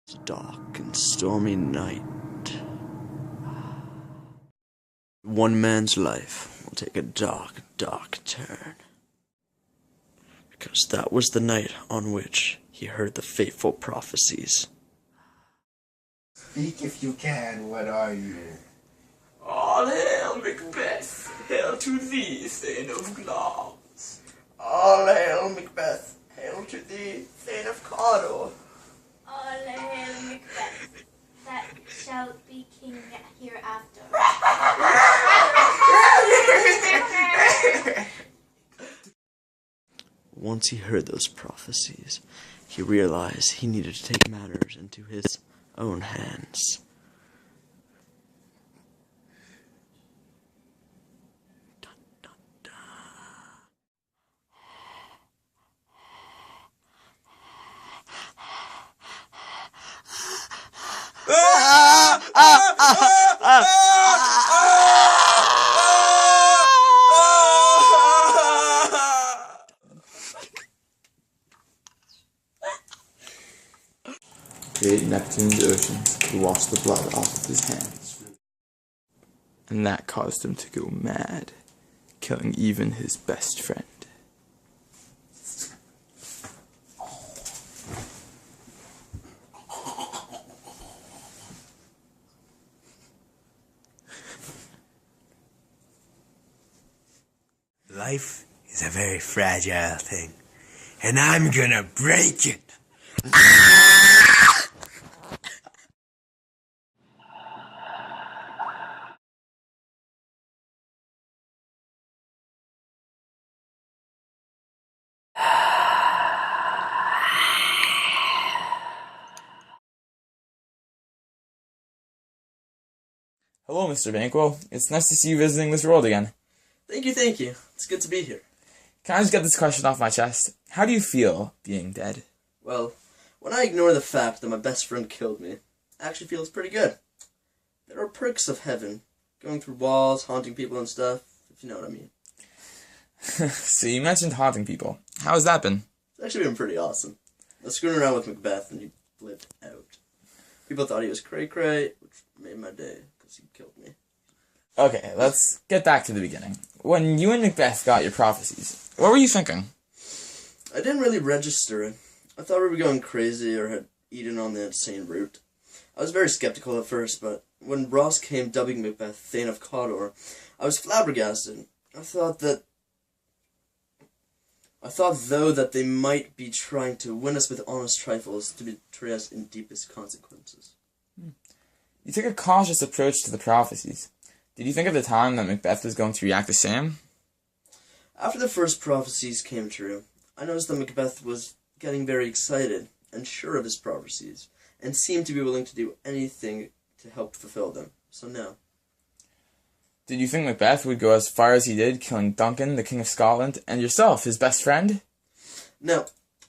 It's a dark and stormy night. One man's life will take a dark, dark turn. Because that was the night on which he heard the fateful prophecies. Speak if you can, what are you? All hail, Macbeth! Hail to thee, Thane of Glass! All hail, Macbeth! Hail to thee, Thane of Cawdor! All hail, Macbeth, that shalt be king hereafter. Once he heard those prophecies, he realized he needed to take matters into his own hands. Dun, dun, dun. Create Neptune's oceans to wash the blood off of his hands. And that caused him to go mad, killing even his best friend. Life is a very fragile thing, and I'm gonna break it. Hello, Mr. Banquo. It's nice to see you visiting this world again. Thank you. It's good to be here. Can I just get this question off my chest? How do you feel being dead? Well, when I ignore the fact that my best friend killed me, it actually feels pretty good. There are perks of heaven, going through walls, haunting people and stuff, if you know what I mean. So you mentioned haunting people. How has that been? It's actually been pretty awesome. I was screwing around with Macbeth and he flipped out. People thought he was cray-cray, which made my day, because he killed me. Okay, let's get back to the beginning. When you and Macbeth got your prophecies, what were you thinking? I didn't really register it. I thought we were going crazy or had eaten on the insane route. I was very skeptical at first, but when Ross came dubbing Macbeth Thane of Cawdor, I was flabbergasted. I thought though that they might be trying to win us with honest trifles to betray us in deepest consequences. You took a cautious approach to the prophecies. Did you think at the time that Macbeth was going to react the same? After the first prophecies came true, I noticed that Macbeth was getting very excited and sure of his prophecies, and seemed to be willing to do anything to help fulfill them. So no. Did you think Macbeth would go as far as he did, killing Duncan, the King of Scotland, and yourself, his best friend? No.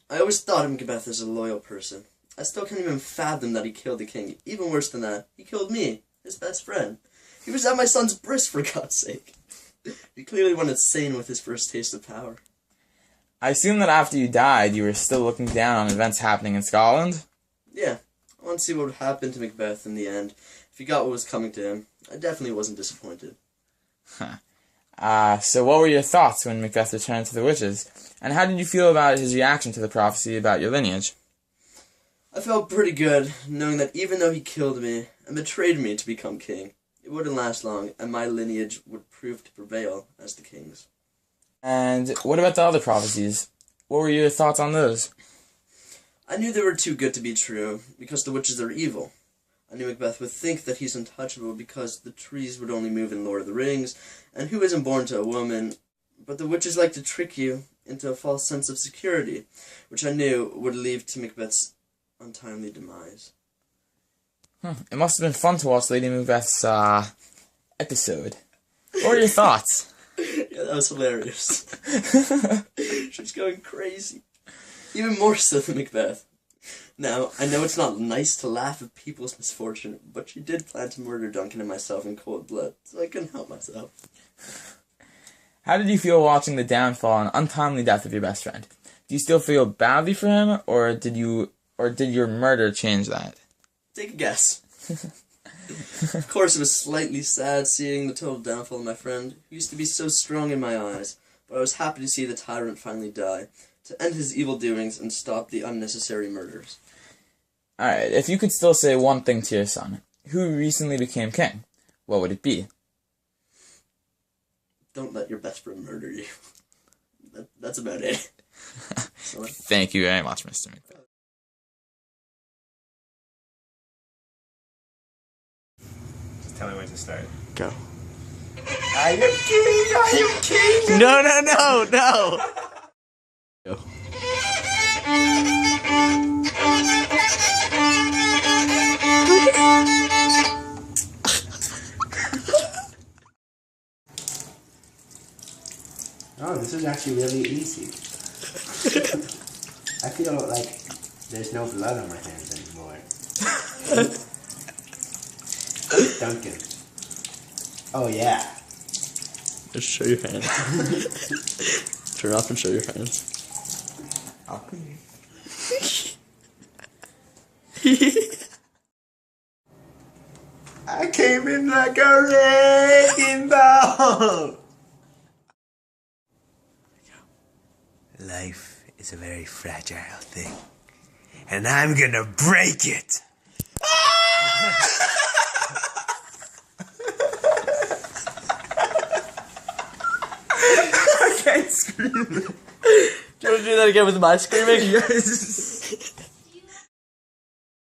I always thought of Macbeth as a loyal person. I still can't even fathom that he killed the king. Even worse than that, he killed me, his best friend. He was at my son's bris, for God's sake. He clearly went insane with his first taste of power. I assume that after you died, you were still looking down on events happening in Scotland? Yeah, I want to see what would happen to Macbeth in the end. If he got what was coming to him, I definitely wasn't disappointed. So what were your thoughts when Macbeth returned to the witches? And how did you feel about his reaction to the prophecy about your lineage? I felt pretty good, knowing that even though he killed me and betrayed me to become king, it wouldn't last long, and my lineage would prove to prevail as the king's. And what about the other prophecies? What were your thoughts on those? I knew they were too good to be true, because the witches are evil. I knew Macbeth would think that he's untouchable because the trees would only move in Lord of the Rings, and who isn't born to a woman? But the witches like to trick you into a false sense of security, which I knew would lead to Macbeth's untimely demise. It must have been fun to watch Lady Macbeth's, episode. What were your thoughts? Yeah, that was hilarious. She was going crazy. Even more so than Macbeth. Now, I know it's not nice to laugh at people's misfortune, but she did plan to murder Duncan and myself in cold blood, so I couldn't help myself. How did you feel watching the downfall and untimely death of your best friend? Do you still feel badly for him, or did your murder change that? Take a guess. Of course, it was slightly sad seeing the total downfall of my friend, who used to be so strong in my eyes, but I was happy to see the tyrant finally die, to end his evil doings and stop the unnecessary murders. Alright, if you could still say one thing to your son, who recently became king, what would it be? Don't let your best friend murder you. That's about it. So, Thank you very much, Mr. Macbeth. Just tell me when to start. Go. Are you king? Are you king? No. Go. Oh, this is actually really easy. I feel like there's no blood on my hands anymore. Duncan. Oh yeah. just show your hands. Turn off and show your hands. I came in like a wrecking ball. Life is a very fragile thing, and I'm gonna break it. I can't scream. Do you want to do that again with my screaming? Yes.